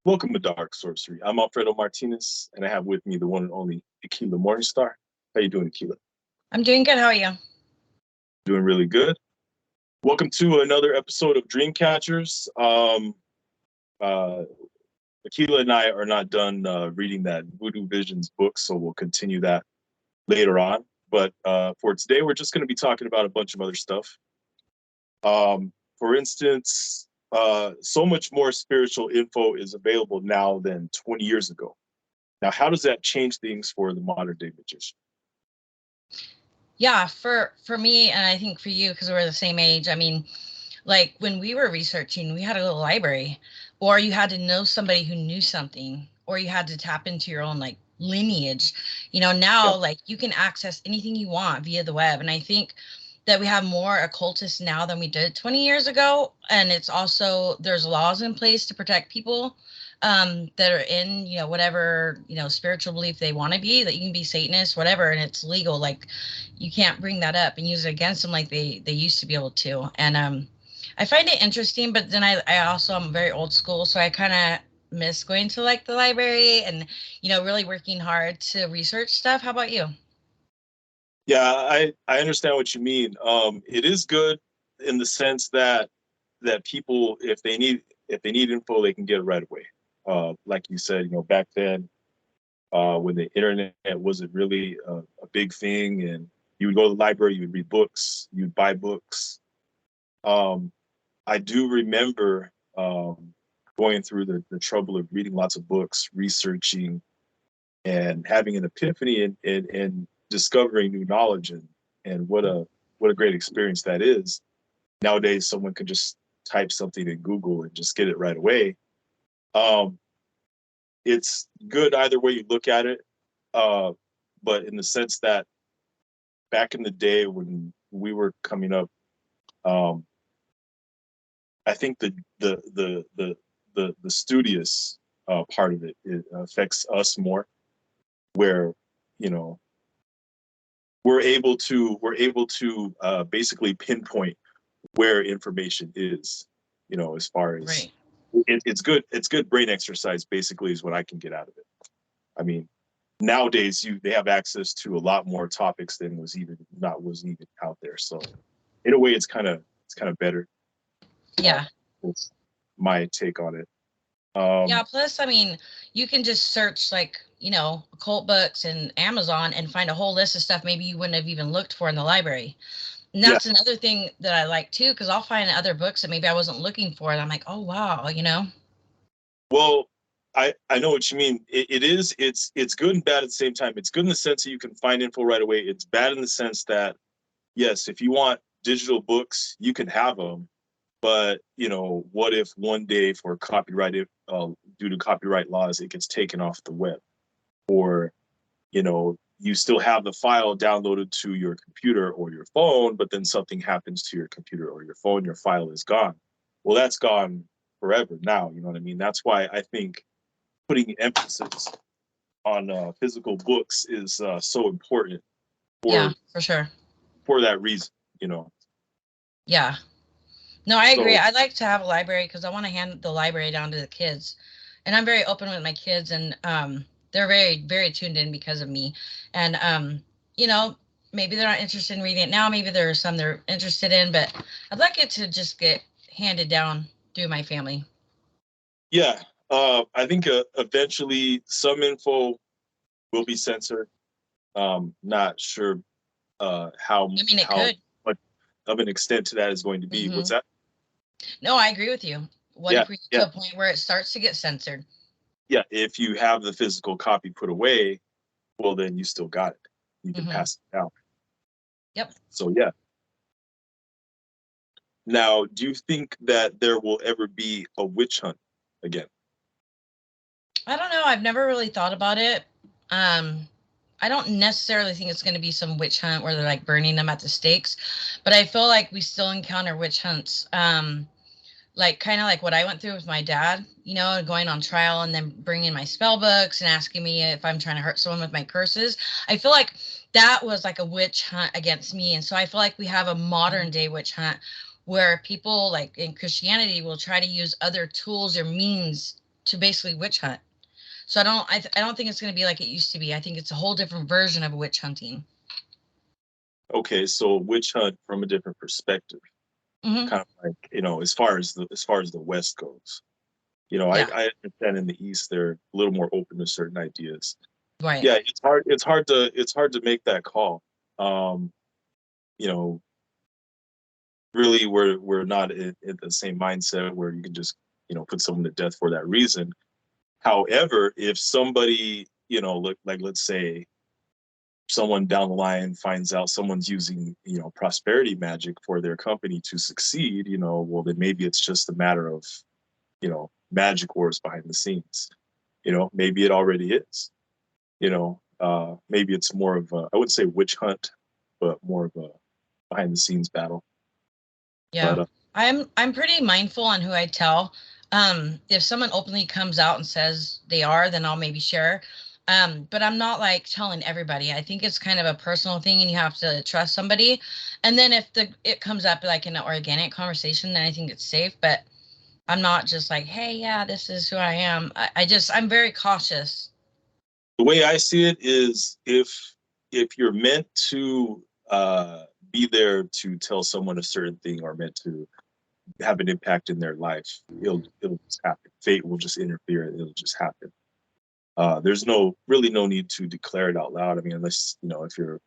Welcome to Dark Sorcery. I'm Alfredo Martinez, and I have with me the one and only Ikela Morningstar. How you doing, Ikela? I'm doing good. How are you? Doing really good. Welcome to another episode of DreamCatcherz. Uh, Ikela and I are not done reading that Voodoo Visions book, so we'll continue that later on. But for today, we're just going to be talking about a bunch of other stuff. For instance, so much more spiritual info is available now than 20 years ago. Now, how does that change things for the modern day magician? Yeah, for me, and I think for you, because we're the same age. I mean, like when we were researching, we had to go to the library, or you had to know somebody who knew something, or you had to tap into your own like lineage. Yeah, Now like you can access anything you want via the web, and I think that we have more occultists now than we did 20 years ago. And it's also there's laws in place to protect people that are in, whatever, spiritual belief they want to be, that you can be Satanist, whatever, and it's legal. Like you can't bring that up and use it against them like they used to be able to. And I find it interesting, but then I also am very old school, so I kind of miss going to like the library and, really working hard to research stuff. How about you? yeah, I understand what you mean. It is good in the sense that people, if they need info, they can get it right away. Like you said, back then, when the internet wasn't really a big thing, and you would go to the library, you would read books, you'd buy books. Um, I do remember going through the trouble of reading lots of books, researching, and having an epiphany and discovering new knowledge, and what a great experience that is. Nowadays, someone can just type something in Google and just get it right away. Um, it's good either way you look at it, uh, but in the sense that back in the day when we were coming up, um, I think the studious part of it affects us more, where you know we're able to basically pinpoint where information is, as far as Right. it's good brain exercise, basically, is what I can get out of it. I mean, nowadays they have access to a lot more topics than was even out there. So in a way, it's kind of better. Uh, Yeah. it's my take on it. Yeah, Um, plus, I mean, you can just search like, occult books and Amazon and find a whole list of stuff maybe you wouldn't have even looked for in the library. And yeah. that's another thing that I like too, because I'll find other books that maybe I wasn't looking for, and I'm like, oh wow. Well, I know what you mean. It's good and bad at the same time. It's good in the sense that you can find info right away. It's bad in the sense that, yes, if you want digital books, you can have them. But what if one day, for due to copyright laws, it gets taken off the web, or you still have the file downloaded to your computer or your phone, but then something happens to your computer or your phone, your file is gone. Well, that's gone forever now. You know what I mean? That's why I think putting emphasis on physical books is so important Yeah, for for sure. for that reason. You know, Yeah. No, I agree. so I like to have a library because I want to hand the library down to the kids. And I'm very open with my kids, and they're very, very tuned in because of me. And you know, maybe they're not interested in reading it now. Maybe there are some they're interested in, but I'd like it to just get handed down through my family. yeah, I think eventually some info will be censored. Not sure I mean, it how could. much of an extent to that is going to be. What's Hmm. that? No, I agree with you. What Yeah, if we get yeah, to a point where it starts to get censored? yeah. If you have the physical copy put away, well, then you still got it. You can Hmm. pass it down. Yep. So yeah. Now, do you think that there will ever be a witch hunt again? I don't know. I've never really thought about it. Um, I don't necessarily think it's going to be some witch hunt where they're like burning them at the stakes, but I feel like we still encounter witch hunts. Like kind of like what I went through with my dad, going on trial and then bringing my spell books and asking me if I'm trying to hurt someone with my curses. I feel like that was like a witch hunt against me. And so I feel like we have a modern day witch hunt where people like in Christianity will try to use other tools or means to basically witch hunt. So I don't think it's going to be like it used to be. I think it's a whole different version of witch hunting. Okay, so witch hunt from a different perspective, Mm-hmm. kind of like, as far as the West goes. Yeah. I understand in the East they're a little more open to certain ideas. Right. Yeah, it's hard to make that call. Um, you know, really we're not in the same mindset where you can just, put someone to death for that reason. However, if somebody, like let's say someone down the line finds out someone's using, prosperity magic for their company to succeed, well then maybe it's just a matter of, magic wars behind the scenes. Maybe it already is. Maybe it's more of a, I wouldn't say witch hunt, but more of a behind the scenes battle. Yeah. But I'm pretty mindful on who I tell. If someone openly comes out and says they are, then I'll maybe share. But I'm not like telling everybody. I think it's kind of a personal thing and you have to trust somebody. And then if it comes up like in an organic conversation, then I think it's safe. But I'm not just like, hey, yeah, this is who I am. I'm very cautious. the way I see it is, if you're meant to be there to tell someone a certain thing, or meant to have an impact in their life, it'll just happen. Fate will just interfere, and it'll just happen. There's really no need to declare it out loud. I mean, unless, if you're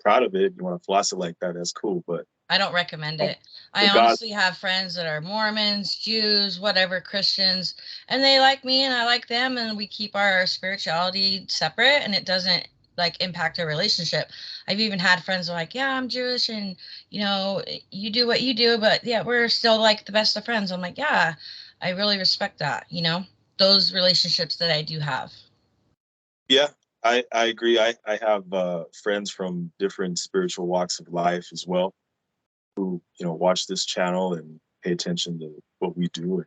proud of it, you want to floss it like that, that's cool. But I don't recommend uh, it. the I God, honestly have friends that are Mormons, Jews, whatever, Christians, and they like me and I like them, and we keep our spirituality separate, and it doesn't like impact our relationship. I've even had friends who are like, yeah, I'm Jewish, and you do what you do, but yeah, we're still like the best of friends. I'm like, yeah, I really respect that, those relationships that I do have. yeah, I agree. I have friends from different spiritual walks of life as well, who, watch this channel and pay attention to what we do. And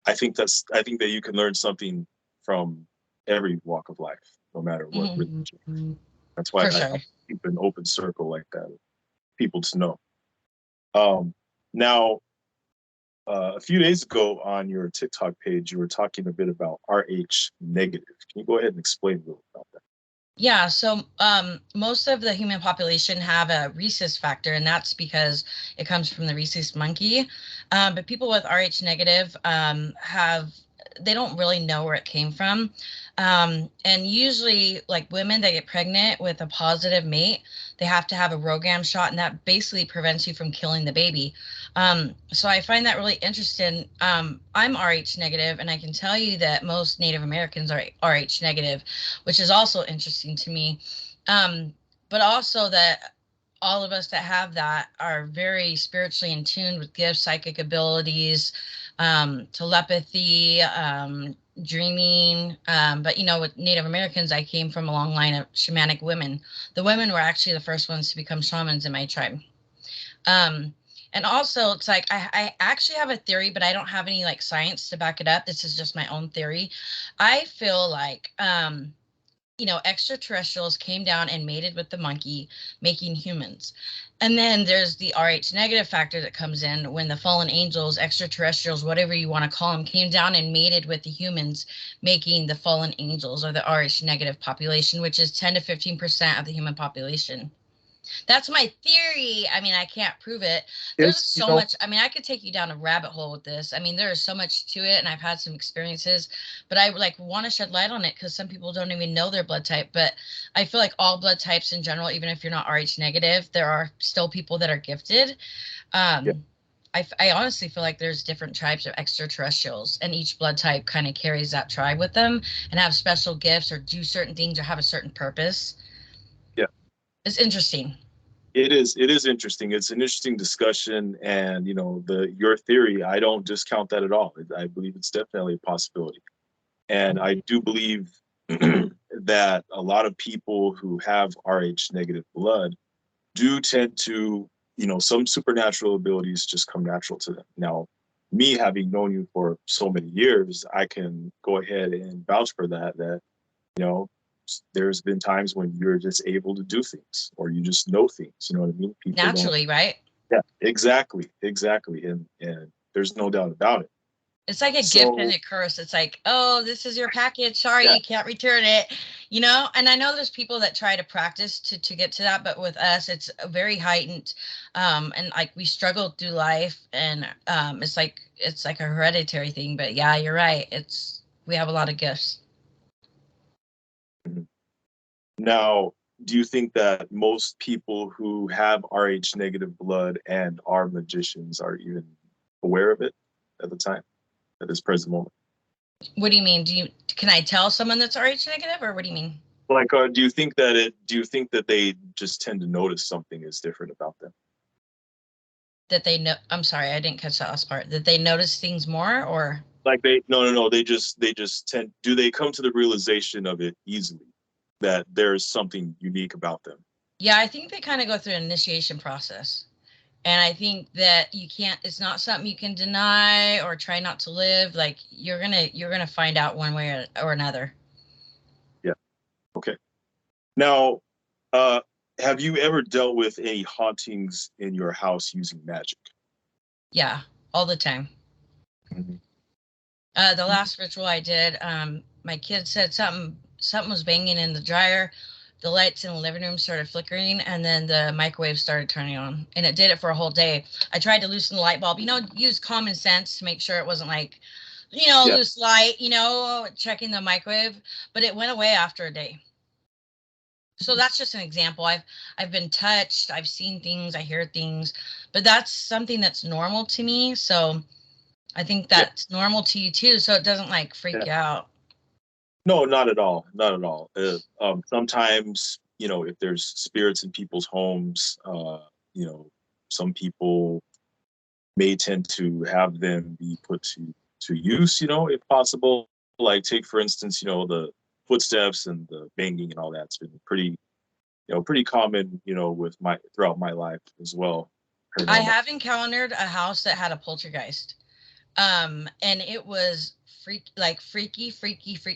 I think that you can learn something from every walk of life, no matter what religion. Mhm. That's why For I sure. keep an open circle like that, people to know. Um, Now, a few days ago on your TikTok page, you were talking a bit about RH negative. Can you go ahead and explain a little about that? Yeah, so most of the human population have a rhesus factor, and that's because it comes from the rhesus monkey. But people with Rh negative they don't really know where it came from. And usually, like women that get pregnant with a positive mate, they have to have a ROGAM shot, and that basically prevents you from killing the baby. So I find that really interesting. I'm Rh negative, and I can tell you that most Native Americans are Rh negative, which is also interesting to me. But also that all of us that have that are very spiritually in tune with gifts, psychic abilities, telepathy, dreaming. But with Native Americans, I came from a long line of shamanic women. The women were actually the first ones to become shamans in my tribe. Um, and also, it's like I actually have a theory, but I don't have any like science to back it up. This is just my own theory. I feel like extraterrestrials came down and mated with the monkey, making humans. And then there's the Rh negative factor that comes in when the fallen angels, extraterrestrials, whatever you want to call them, came down and mated with the humans, making the fallen angels, or the Rh negative population, which is 10 to 15% of the human population. That's my theory. I mean, I can't prove it. There's Yes, so much. I mean, I could take you down a rabbit hole with this. I mean, there is so much to it, and I've had some experiences, but I like want to shed light on it because some people don't even know their blood type. But I feel like all blood types in general, even if you're not Rh negative, there are still people that are gifted. yeah, Um, I honestly feel like there's different tribes of extraterrestrials, and each blood type kind of carries that tribe with them and have special gifts or do certain things or have a certain purpose. yeah. It's interesting. It is interesting. It's an interesting discussion, and the your theory, I don't discount that at all. I believe it's definitely a possibility. And I do believe that a lot of people who have Rh negative blood do tend to, some supernatural abilities just come natural to them. Now, me having known you for so many years, I can go ahead and vouch for that, you know, there's been times when you're just able to do things, or you just know things. You know what I mean? People don't. Naturally, right? Yeah, exactly. And there's no doubt about it. It's like a gift and So a curse. It's like, oh, this is your package. Sorry, yeah. you can't return it. You know, and I know there's people that try to practice to get to that, but with us, it's very heightened. And like we struggle through life, and it's like a hereditary thing. But yeah, you're right. We have a lot of gifts. Mhm. Now, do you think that most people who have Rh negative blood and are magicians are even aware of it at the time, at this present moment? What do you mean? Can I tell someone that's Rh negative, or what do you mean? Like, do you think that they just tend to notice something is different about them? That they know? I'm sorry, I didn't catch that last part. That they notice things more, or Like no, they just tend, do they come to the realization of it easily that there's something unique about them? yeah, I think they kind of go through an initiation process. And I think that it's not something you can deny or try not to live. Like you're gonna find out one way or another. Yeah. Okay. Now, uh, have you ever dealt with any hauntings in your house using magic? Yeah, all the time. Mhm. The last ritual I did, my kid said something was banging in the dryer. The lights in the living room started flickering, and then the microwave started turning on, and it did it for a whole day. I tried to loosen the light bulb, use common sense to make sure it wasn't like, Yeah. loose light, checking the microwave, but it went away after a day. So that's just an example. I've been touched, I've seen things, I hear things, but that's something that's normal to me. So I think Yeah. that's normal to you too. So it doesn't like freak Yeah. you out. No, not at all. Not at all. Sometimes, if there's spirits in people's homes, some people may tend to have them be put to use, if possible. Like take for instance, the footsteps and the banging and all that's been pretty common, with my throughout my life as well. I Paranormal. have encountered a house that had a poltergeist. And it was freaky.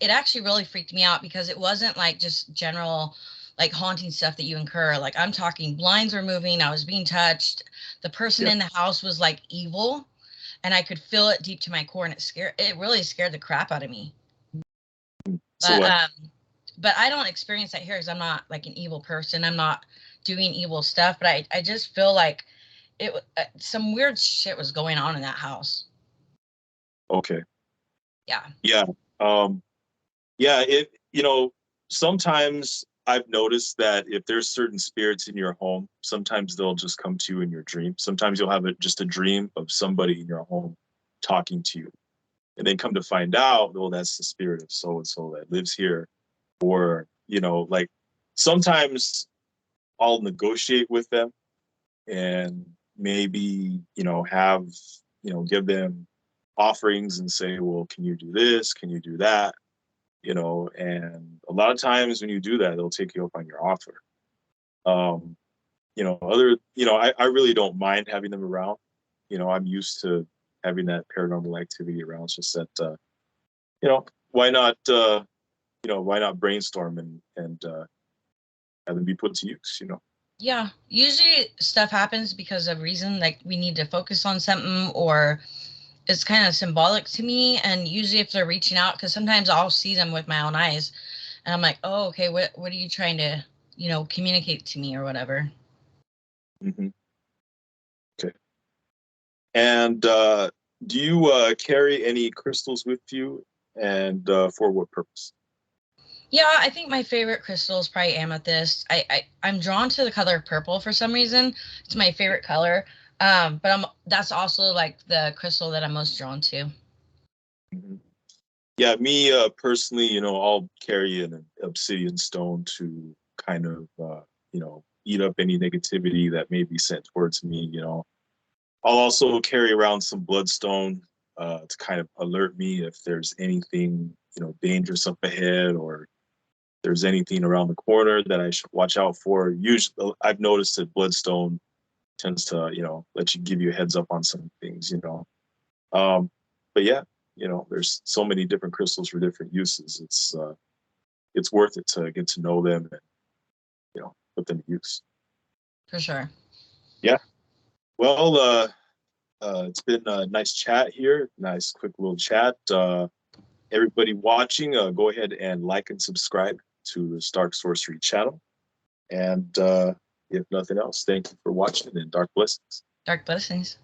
It actually really freaked me out because it wasn't like just general like haunting stuff that you incur. Like I'm talking blinds were moving, I was being touched. The person Yeah. in the house was like evil, and I could feel it deep to my core, and it really scared the crap out of me. So But what? I don't experience that here because I'm not like an evil person. I'm not doing evil stuff, but I just feel like some weird shit was going on in that house. Okay. Yeah. Yeah. Um, Yeah, sometimes I've noticed that if there's certain spirits in your home, sometimes they'll just come to you in your dream. Sometimes you'll have just a dream of somebody in your home talking to you. And then come to find out, well, that's the spirit of so and so that lives here. Or, like sometimes I'll negotiate with them and maybe, give them offerings and say, well, can you do this? Can you do that? And a lot of times when you do that, they'll take you up on your offer. Um, I really don't mind having them around. I'm used to having that paranormal activity around. It's just that, why not, why not brainstorm and have them be put to use. Yeah, usually stuff happens because of reason like we need to focus on something or it's kind of symbolic to me. And usually if they're reaching out, because sometimes I'll see them with my own eyes and I'm like, oh, okay, what are you trying to, communicate to me or whatever. Hmm. Okay. And do you carry any crystals with you, and for what purpose? Yeah, I think my favorite crystal is probably amethyst. I'm drawn to the color purple for some reason. It's my favorite color. But that's also like the crystal that I'm most drawn to. Mhm. Yeah, me personally, I'll carry an obsidian stone to kind of, eat up any negativity that may be sent towards me. I'll also carry around some bloodstone to kind of alert me if there's anything, dangerous up ahead, or there's anything around the corner that I should watch out for. Usually, I've noticed that bloodstone tends to, let you give you a heads up on some things. Um, but yeah, there's so many different crystals for different uses. It's worth it to get to know them and put them to use. For sure. Yeah. Well, It's been a nice chat here. Nice, quick little chat. Everybody watching, go ahead and like and subscribe to the Dark Sorcery channel. And if nothing else, thank you for watching, and dark blessings. Dark blessings.